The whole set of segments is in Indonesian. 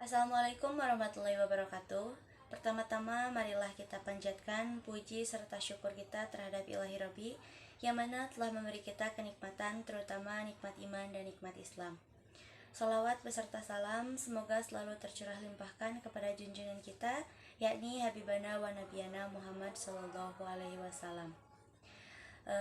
Assalamualaikum warahmatullahi wabarakatuh. Pertama-tama marilah kita panjatkan puji serta syukur kita terhadap Ilahi Rabbi yang mana telah memberi kita kenikmatan, terutama nikmat iman dan nikmat Islam. Salawat beserta salam semoga selalu tercurah limpahkan kepada junjungan kita, yakni Habibana wa Nabiyana Muhammad Sallallahu Alaihi Wasallam.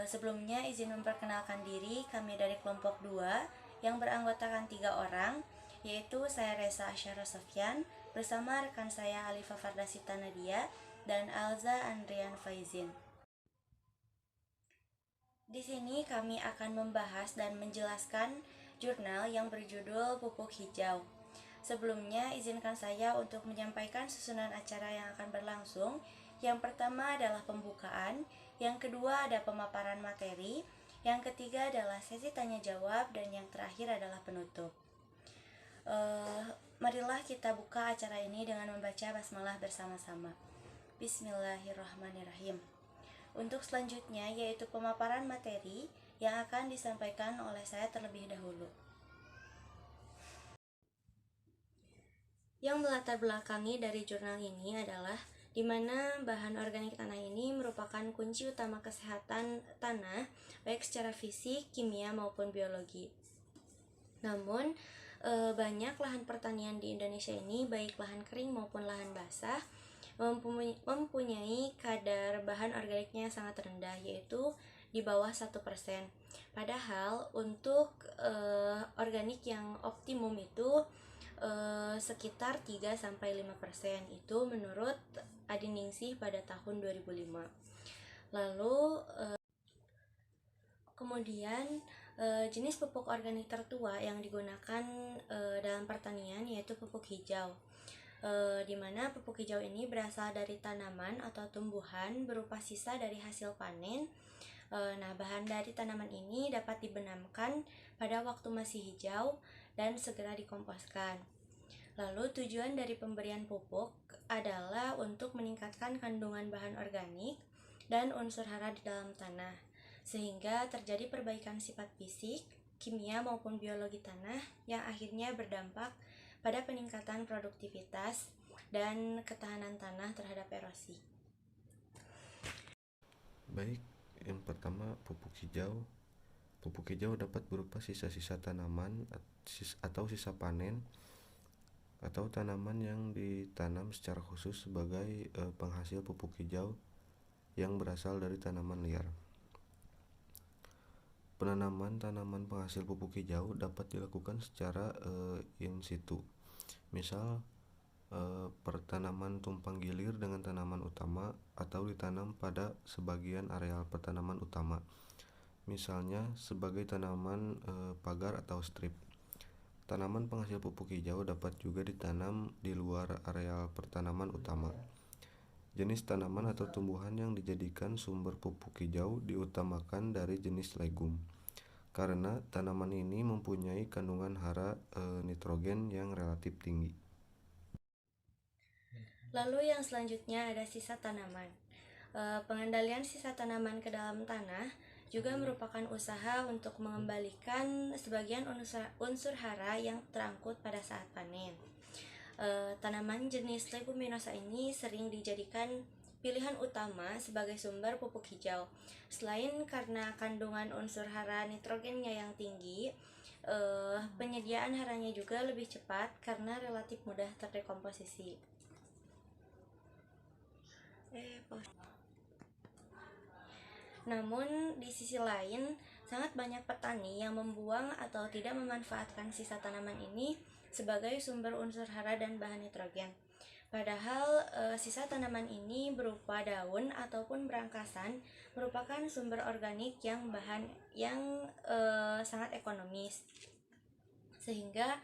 Sebelumnya izin memperkenalkan diri, kami dari kelompok 2 yang beranggotakan 3 orang, yaitu saya Reza Asyara Sofyan bersama rekan saya Alifa Fardasita Nadia dan Alza Andrian Faizin. Di sini kami akan membahas dan menjelaskan jurnal yang berjudul Pupuk Hijau. Sebelumnya izinkan saya untuk menyampaikan susunan acara yang akan berlangsung. Yang pertama adalah pembukaan, yang kedua ada pemaparan materi, yang ketiga adalah sesi tanya jawab, dan yang terakhir adalah penutup. Marilah kita buka acara ini dengan membaca basmalah bersama-sama. Bismillahirrahmanirrahim. Untuk selanjutnya yaitu pemaparan materi yang akan disampaikan oleh saya terlebih dahulu. Yang melatar belakangi dari jurnal ini adalah di mana bahan organik tanah ini merupakan kunci utama kesehatan tanah, baik secara fisik, kimia maupun biologi. Namun, banyak lahan pertanian di Indonesia ini, baik lahan kering maupun lahan basah, mempunyai kadar bahan organiknya sangat rendah, yaitu di bawah 1%. Padahal untuk organik yang optimum itu sekitar 3-5%, itu menurut Adi Ningsih pada tahun 2005. Lalu kemudian jenis pupuk organik tertua yang digunakan dalam pertanian yaitu pupuk hijau, di mana pupuk hijau ini berasal dari tanaman atau tumbuhan berupa sisa dari hasil panen. Nah, bahan dari tanaman ini dapat dibenamkan pada waktu masih hijau dan segera dikomposkan. Lalu tujuan dari pemberian pupuk adalah untuk meningkatkan kandungan bahan organik dan unsur hara di dalam tanah, sehingga terjadi perbaikan sifat fisik, kimia maupun biologi tanah yang akhirnya berdampak pada peningkatan produktivitas dan ketahanan tanah terhadap erosi. Baik, yang pertama pupuk hijau. Pupuk hijau dapat berupa sisa-sisa tanaman atau sisa panen atau tanaman yang ditanam secara khusus sebagai penghasil pupuk hijau yang berasal dari tanaman liar. Penanaman tanaman penghasil pupuk hijau dapat dilakukan secara in situ. Misal pertanaman tumpang gilir dengan tanaman utama atau ditanam pada sebagian areal pertanaman utama, misalnya sebagai tanaman pagar atau strip. Tanaman penghasil pupuk hijau dapat juga ditanam di luar areal pertanaman utama. Jenis tanaman atau tumbuhan yang dijadikan sumber pupuk hijau diutamakan dari jenis legum, karena tanaman ini mempunyai kandungan hara nitrogen yang relatif tinggi. Lalu yang selanjutnya ada sisa tanaman. Pengendalian sisa tanaman ke dalam tanah juga merupakan usaha untuk mengembalikan sebagian unsur hara yang terangkut pada saat panen. Tanaman jenis leguminosa ini sering dijadikan pilihan utama sebagai sumber pupuk hijau. Selain karena kandungan unsur hara nitrogennya yang tinggi, penyediaan haranya juga lebih cepat karena relatif mudah terdekomposisi. Namun di sisi lain, sangat banyak petani yang membuang atau tidak memanfaatkan sisa tanaman ini sebagai sumber unsur hara dan bahan nitrogen. Padahal sisa tanaman ini berupa daun ataupun berangkasan merupakan sumber organik yang sangat ekonomis, sehingga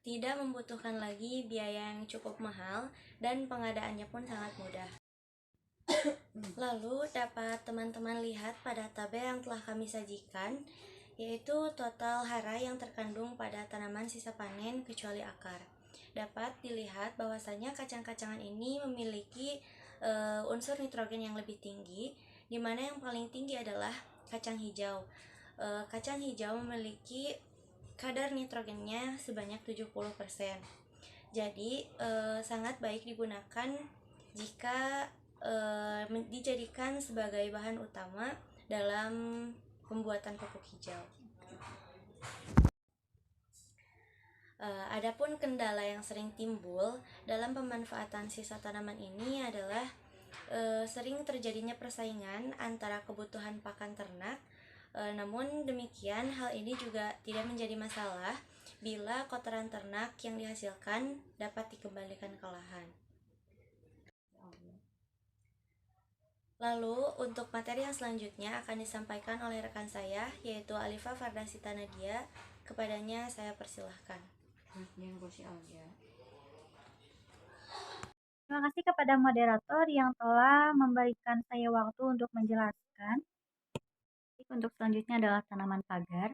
tidak membutuhkan lagi biaya yang cukup mahal dan pengadaannya pun sangat mudah. Lalu dapat teman-teman lihat pada tabel yang telah kami sajikan, yaitu total hara yang terkandung pada tanaman sisa panen kecuali akar. Dapat dilihat bahwasanya kacang-kacangan ini memiliki unsur nitrogen yang lebih tinggi, di mana yang paling tinggi adalah kacang hijau. Kacang hijau memiliki kadar nitrogennya sebanyak 70%. Jadi sangat baik digunakan jika dijadikan sebagai bahan utama dalam pembuatan pupuk hijau. Adapun kendala yang sering timbul dalam pemanfaatan sisa tanaman ini adalah sering terjadinya persaingan antara kebutuhan pakan ternak. Namun demikian, hal ini juga tidak menjadi masalah bila kotoran ternak yang dihasilkan dapat dikembalikan ke lahan. Lalu untuk materi yang selanjutnya akan disampaikan oleh rekan saya, yaitu Alifa Fardasita Nadia. Kepadanya saya persilahkan. Terima kasih kepada moderator yang telah memberikan saya waktu untuk menjelaskan. Untuk selanjutnya adalah tanaman pagar.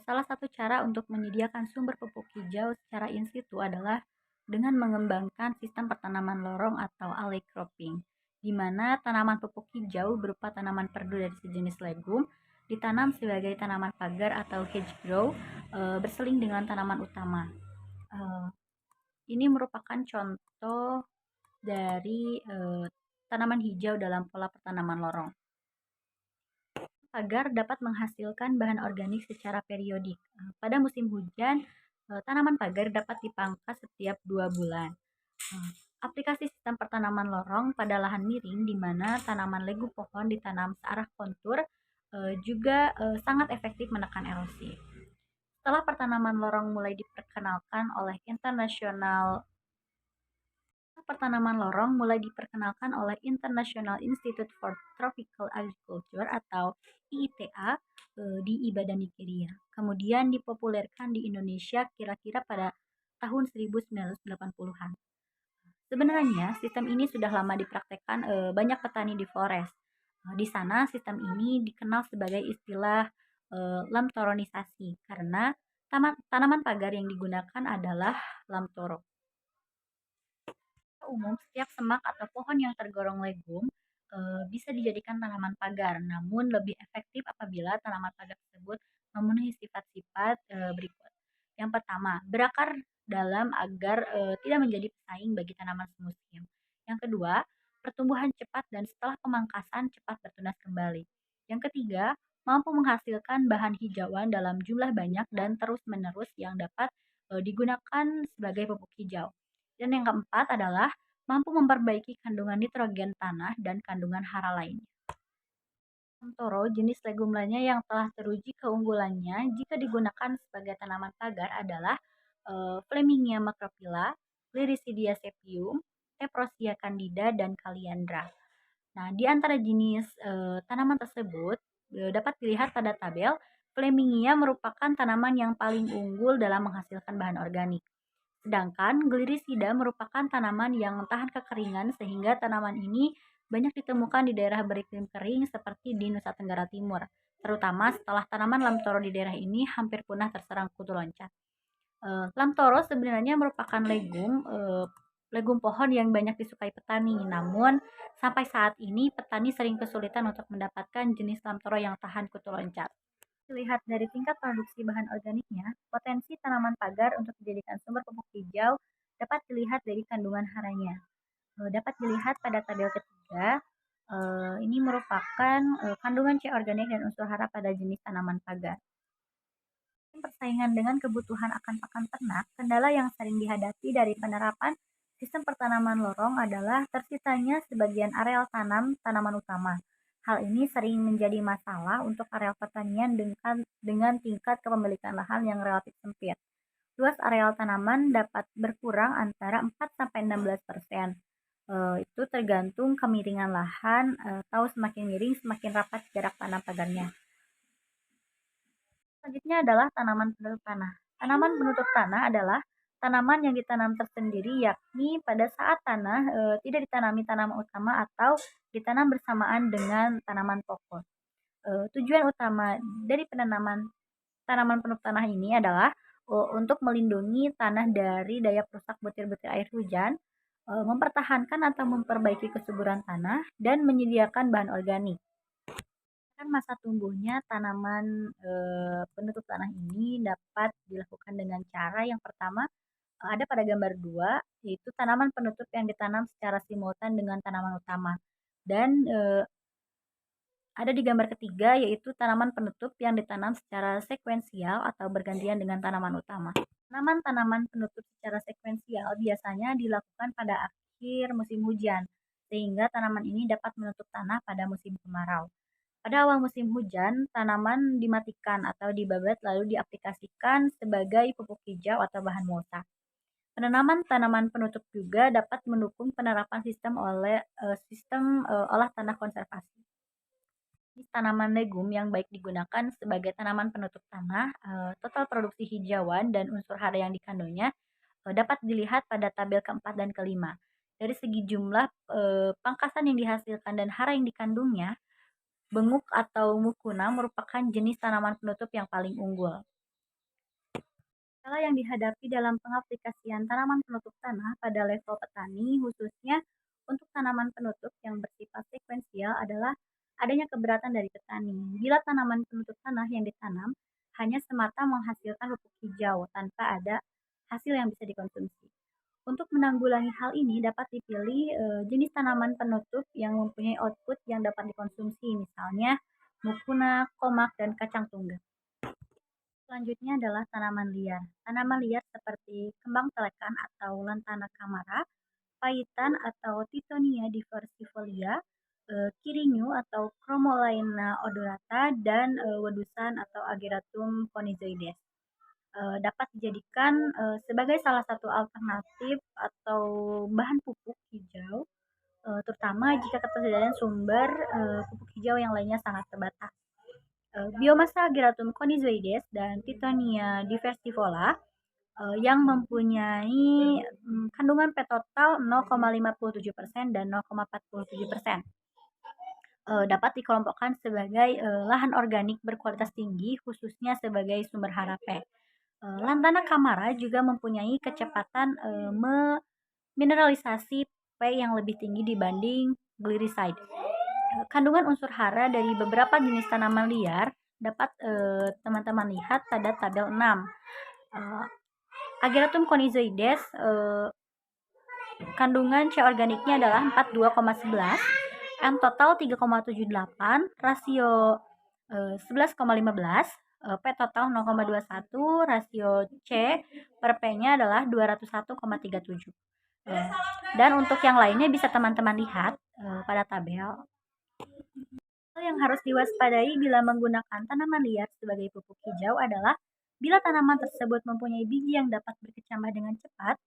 Salah satu cara untuk menyediakan sumber pupuk hijau secara in situ adalah dengan mengembangkan sistem pertanaman lorong atau alley cropping, di mana tanaman pupuk hijau berupa tanaman perdu dari sejenis legum ditanam sebagai tanaman pagar atau hedgerow berseling dengan tanaman utama. Ini merupakan contoh dari tanaman hijau dalam pola pertanaman lorong. Pagar dapat menghasilkan bahan organik secara periodik. Pada musim hujan, tanaman pagar dapat dipangkas setiap 2 bulan. Aplikasi sistem pertanaman lorong pada lahan miring di mana tanaman legum pohon ditanam searah kontur juga sangat efektif menekan erosi. Setelah pertanaman lorong mulai diperkenalkan oleh International Institute for Tropical Agriculture atau IITA di Ibadan, Nigeria. Kemudian dipopulerkan di Indonesia kira-kira pada tahun 1980-an. Sebenarnya sistem ini sudah lama dipraktekkan banyak petani di Flores. Di sana sistem ini dikenal sebagai istilah lamtoronisasi karena tanaman pagar yang digunakan adalah lamtoro. Umum, setiap semak atau pohon yang tergolong legum bisa dijadikan tanaman pagar, namun lebih efektif apabila tanaman pagar tersebut memenuhi sifat-sifat berikut. Yang pertama, berakar dalam agar tidak menjadi pesaing bagi tanaman semusim. Yang kedua, pertumbuhan cepat dan setelah pemangkasan cepat bertunas kembali. Yang ketiga, mampu menghasilkan bahan hijauan dalam jumlah banyak dan terus-menerus yang dapat digunakan sebagai pupuk hijau. Dan yang keempat adalah mampu memperbaiki kandungan nitrogen tanah dan kandungan hara lainnya. Lamtoro, jenis legum lainnya yang telah teruji keunggulannya jika digunakan sebagai tanaman pagar adalah Flemingia macrophylla, Gliricidia sepium, Tephrosia candida, dan Kaliandra. Nah, di antara jenis tanaman tersebut dapat dilihat pada tabel, Flemingia merupakan tanaman yang paling unggul dalam menghasilkan bahan organik. Sedangkan Gliricida merupakan tanaman yang tahan kekeringan sehingga tanaman ini banyak ditemukan di daerah beriklim kering seperti di Nusa Tenggara Timur, terutama setelah tanaman lamtoro di daerah ini hampir punah terserang kutu loncat. Lamtoro sebenarnya merupakan legum pohon yang banyak disukai petani, namun sampai saat ini petani sering kesulitan untuk mendapatkan jenis lamtoro yang tahan kutu loncat. Dilihat dari tingkat produksi bahan organiknya, potensi tanaman pagar untuk dijadikan sumber pupuk hijau dapat dilihat dari kandungan haranya. Dapat dilihat pada tabel ketiga, ini merupakan kandungan C organik dan unsur hara pada jenis tanaman pagar. Persaingan dengan kebutuhan akan pakan ternak, kendala yang sering dihadapi dari penerapan sistem pertanaman lorong adalah tersisanya sebagian areal tanam tanaman utama. Hal ini sering menjadi masalah untuk areal pertanian dengan tingkat kepemilikan lahan yang relatif sempit. Luas areal tanaman dapat berkurang antara 4-16%. Itu tergantung kemiringan lahan atau semakin miring semakin rapat jarak tanam pagarnya. Selanjutnya adalah tanaman penutup tanah. Tanaman penutup tanah adalah tanaman yang ditanam tersendiri, yakni pada saat tanah tidak ditanami tanaman utama atau ditanam bersamaan dengan tanaman pokok. Tujuan utama dari penanaman tanaman penutup tanah ini adalah untuk melindungi tanah dari daya perusak butir-butir air hujan, mempertahankan atau memperbaiki kesuburan tanah, dan menyediakan bahan organik. Masa tumbuhnya tanaman penutup tanah ini dapat dilakukan dengan cara yang pertama, ada pada gambar 2, yaitu tanaman penutup yang ditanam secara simultan dengan tanaman utama. Dan ada di gambar ketiga, yaitu tanaman penutup yang ditanam secara sekuensial atau bergantian dengan tanaman utama. Tanaman-tanaman penutup secara sekuensial biasanya dilakukan pada akhir musim hujan, sehingga tanaman ini dapat menutup tanah pada musim kemarau. Pada awal musim hujan, tanaman dimatikan atau dibabat lalu diaplikasikan sebagai pupuk hijau atau bahan mulsa. Penanaman tanaman penutup juga dapat mendukung penerapan sistem olah tanah konservasi. Tanaman legum yang baik digunakan sebagai tanaman penutup tanah, total produksi hijauan dan unsur hara yang dikandungnya dapat dilihat pada tabel keempat dan kelima. Dari segi jumlah pangkasan yang dihasilkan dan hara yang dikandungnya, benguk atau mukuna merupakan jenis tanaman penutup yang paling unggul. Masalah yang dihadapi dalam pengaplikasian tanaman penutup tanah pada level petani, khususnya untuk tanaman penutup yang bersifat sekuensial adalah adanya keberatan dari petani. Bila tanaman penutup tanah yang ditanam hanya semata menghasilkan pupuk hijau tanpa ada hasil yang bisa dikonsumsi. Untuk menanggulangi hal ini dapat dipilih jenis tanaman penutup yang mempunyai output yang dapat dikonsumsi, misalnya mukuna, komak, dan kacang tunggal. Selanjutnya adalah tanaman liar. Tanaman liar seperti kembang telekan atau lantana kamara, paitan atau Tithonia diversifolia, kirinyu atau Chromolaena odorata, dan wedusan atau Ageratum conizoides. Dapat dijadikan sebagai salah satu alternatif atau bahan pupuk hijau, terutama jika ketersediaan sumber pupuk hijau yang lainnya sangat terbatas. Biomasa Ageratum conizoides dan Tithonia diversifolia yang mempunyai kandungan P total 0,57% dan 0,47%. Dapat dikelompokkan sebagai lahan organik berkualitas tinggi, khususnya sebagai sumber hara P. Lantana kamara juga mempunyai kecepatan mineralisasi P yang lebih tinggi dibanding glycyride. Kandungan unsur hara dari beberapa jenis tanaman liar dapat teman-teman lihat pada tabel 6. Ageratum conizoides kandungan C organiknya adalah 42,11, N total 3,78, rasio 11,15, P total 0,21, rasio C per P-nya adalah 201,37. Dan untuk yang lainnya bisa teman-teman lihat pada tabel. Hal yang harus diwaspadai bila menggunakan tanaman liar sebagai pupuk hijau adalah bila tanaman tersebut mempunyai biji yang dapat berkecambah dengan cepat,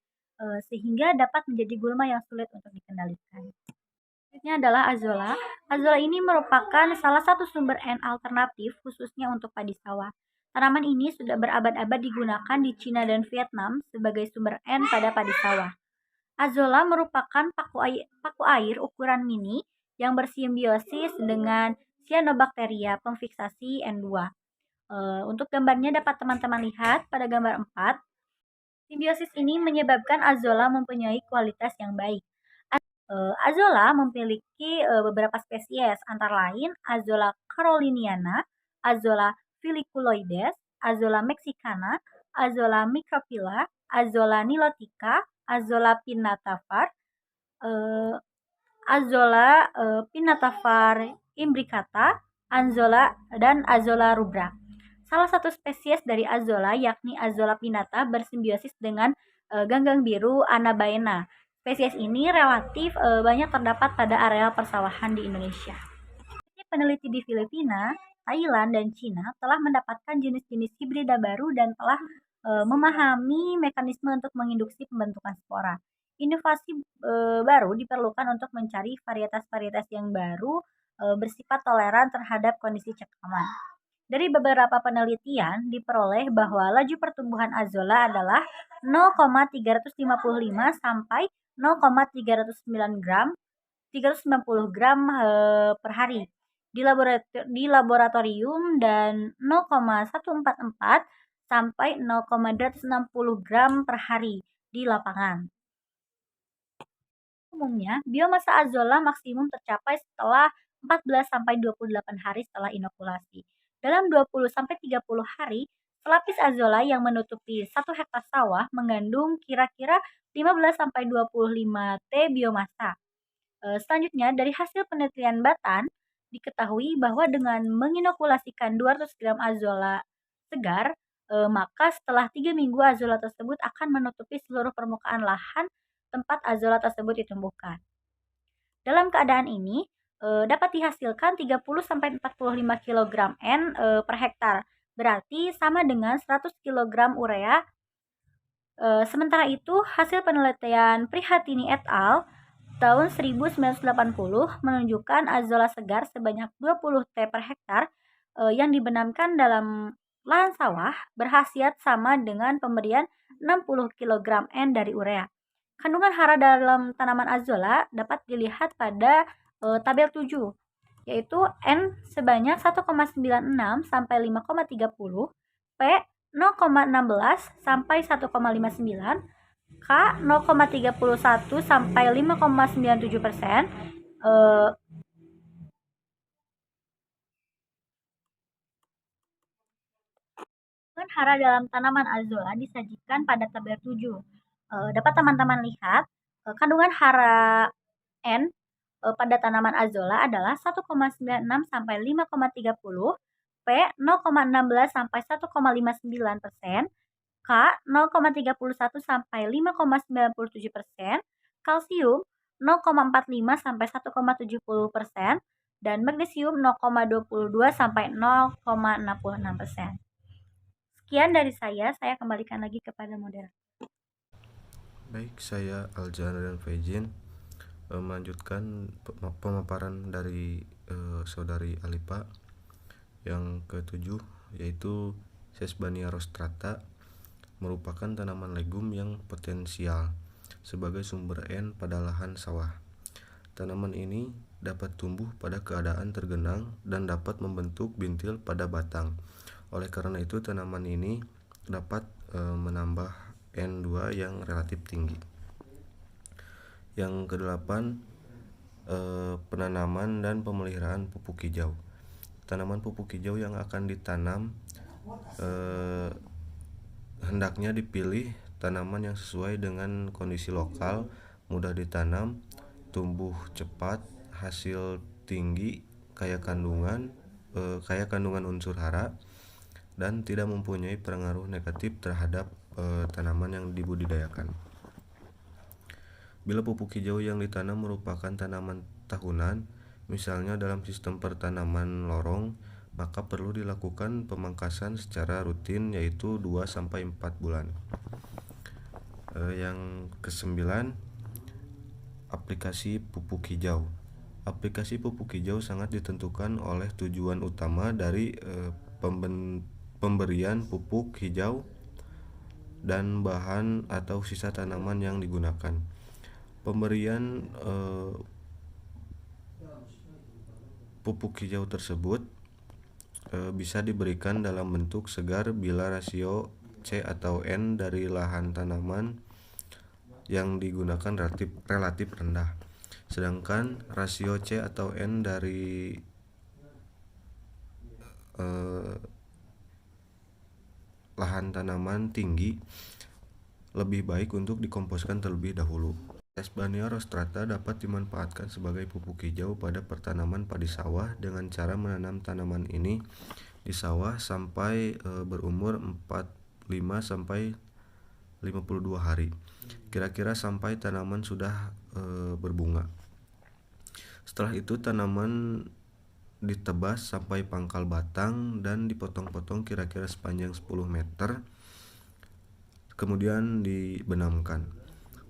sehingga dapat menjadi gulma yang sulit untuk dikendalikan. Selanjutnya adalah azolla. Azolla ini merupakan salah satu sumber N alternatif khususnya untuk padi sawah. Tanaman ini sudah berabad-abad digunakan di Cina dan Vietnam sebagai sumber N pada padi sawah. Azolla merupakan paku air ukuran mini yang bersimbiosis dengan Cyanobacteria pemfiksasi N2. Untuk gambarnya dapat teman-teman lihat pada gambar 4. Simbiosis ini menyebabkan azolla mempunyai kualitas yang baik. Azolla memiliki beberapa spesies, antara lain Azolla caroliniana, Azolla folliculoides, Azolla mexicana, Azolla microphylla, Azolla nilotica, Azolla pinnatafar, Azolla pinnatafar imbricata, dan Azolla rubra. Salah satu spesies dari Azolla yakni Azolla pinnata bersimbiosis dengan ganggang biru Anabaena. Spesies ini relatif banyak terdapat pada areal persawahan di Indonesia. Peneliti di Filipina, Thailand, dan Cina telah mendapatkan jenis-jenis hibrida baru dan telah memahami mekanisme untuk menginduksi pembentukan spora. Inovasi baru diperlukan untuk mencari varietas-varietas yang baru bersifat toleran terhadap kondisi cekaman. Dari beberapa penelitian diperoleh bahwa laju pertumbuhan azolla adalah 0,355 sampai 0,390 gram per hari di laboratorium dan 0,144 sampai 0,260 gram per hari di lapangan. Umumnya, biomasa azolla maksimum tercapai setelah 14 sampai 28 hari setelah inokulasi. Dalam 20 sampai 30 hari pelapis azolla yang menutupi 1 hektar sawah mengandung kira-kira 15-25 T biomasa. Selanjutnya, dari hasil penelitian Batan, diketahui bahwa dengan menginokulasikan 200 gram azolla segar, maka setelah 3 minggu azolla tersebut akan menutupi seluruh permukaan lahan tempat azolla tersebut ditumbuhkan. Dalam keadaan ini, dapat dihasilkan 30-45 kg N per hektar, berarti sama dengan 100 kg urea. Sementara itu, hasil penelitian Prihatini et al. Tahun 1980 menunjukkan azolla segar sebanyak 20 T per hektar yang dibenamkan dalam lahan sawah berkhasiat sama dengan pemberian 60 kg N dari urea. Kandungan hara dalam tanaman azolla dapat dilihat pada tabel 7, yaitu N sebanyak 1,96 sampai 5,30, P 0,16 sampai 1,59, K 0,31 sampai 5,97%. Kandungan hara dalam tanaman azolla disajikan pada tabel 7. Dapat teman-teman lihat kandungan hara N pada tanaman azolla adalah 1,96 sampai 5,30, P 0,16 sampai 1,59%, K 0,31 sampai 5,97%, kalsium 0,45 sampai 1,70%, dan magnesium 0,22 sampai 0,66%. Sekian dari saya kembalikan lagi kepada moderator. Baik, saya Aljana dan Fejin melanjutkan pemaparan dari saudari Alipa yang ketujuh, yaitu Sesbania rostrata merupakan tanaman legum yang potensial sebagai sumber N pada lahan sawah. Tanaman ini dapat tumbuh pada keadaan tergenang dan dapat membentuk bintil pada batang. Oleh karena itu, tanaman ini dapat menambah N2 yang relatif tinggi. Yang kedelapan, penanaman dan pemeliharaan pupuk hijau. Tanaman pupuk hijau yang akan ditanam hendaknya dipilih tanaman yang sesuai dengan kondisi lokal, mudah ditanam, tumbuh cepat, hasil tinggi, kaya kandungan unsur hara, dan tidak mempunyai pengaruh negatif terhadap tanaman yang dibudidayakan. Bila pupuk hijau yang ditanam merupakan tanaman tahunan, misalnya dalam sistem pertanaman lorong, maka perlu dilakukan pemangkasan secara rutin, yaitu 2-4 bulan. Yang kesembilan, aplikasi pupuk hijau. Aplikasi pupuk hijau sangat ditentukan oleh tujuan utama dari pemberian pupuk hijau dan bahan atau sisa tanaman yang digunakan. Pemberian pupuk hijau tersebut bisa diberikan dalam bentuk segar bila rasio C atau N dari lahan tanaman yang digunakan relatif rendah, sedangkan rasio C atau N dari lahan tanaman tinggi lebih baik untuk dikomposkan terlebih dahulu. Sesbania rostrata dapat dimanfaatkan sebagai pupuk hijau pada pertanaman padi sawah dengan cara menanam tanaman ini di sawah sampai berumur 45-52 hari, kira-kira sampai tanaman sudah berbunga. Setelah itu tanaman ditebas sampai pangkal batang dan dipotong-potong kira-kira sepanjang 10 meter, kemudian dibenamkan.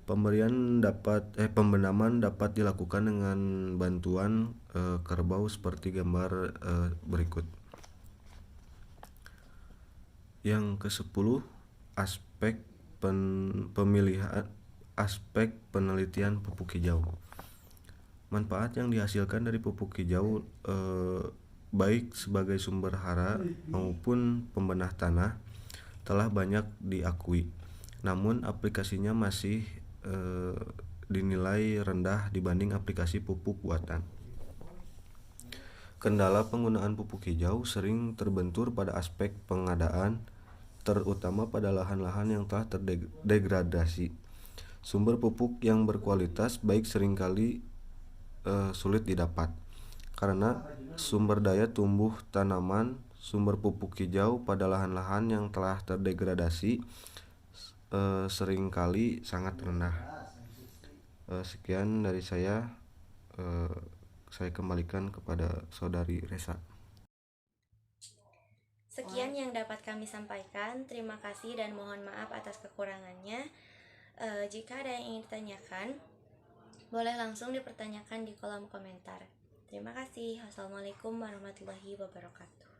Pembenaman dapat dilakukan dengan bantuan kerbau seperti gambar berikut. Yang ke-10, aspek penelitian pupuk hijau. Manfaat yang dihasilkan dari pupuk hijau baik sebagai sumber hara maupun pembenah tanah telah banyak diakui. Namun aplikasinya masih dinilai rendah dibanding aplikasi pupuk buatan. Kendala penggunaan pupuk hijau sering terbentur pada aspek pengadaan, terutama pada lahan-lahan yang telah terdegradasi. Sumber pupuk yang berkualitas baik seringkali sulit didapat, karena sumber daya tumbuh tanaman sumber pupuk hijau pada lahan-lahan yang telah terdegradasi seringkali sangat rendah. Sekian dari saya. Saya kembalikan kepada saudari Resa. Sekian yang dapat kami sampaikan. Terima kasih dan mohon maaf atas kekurangannya. Jika ada yang ingin ditanyakan, boleh langsung dipertanyakan di kolom komentar. Terima kasih. Wassalamualaikum warahmatullahi wabarakatuh.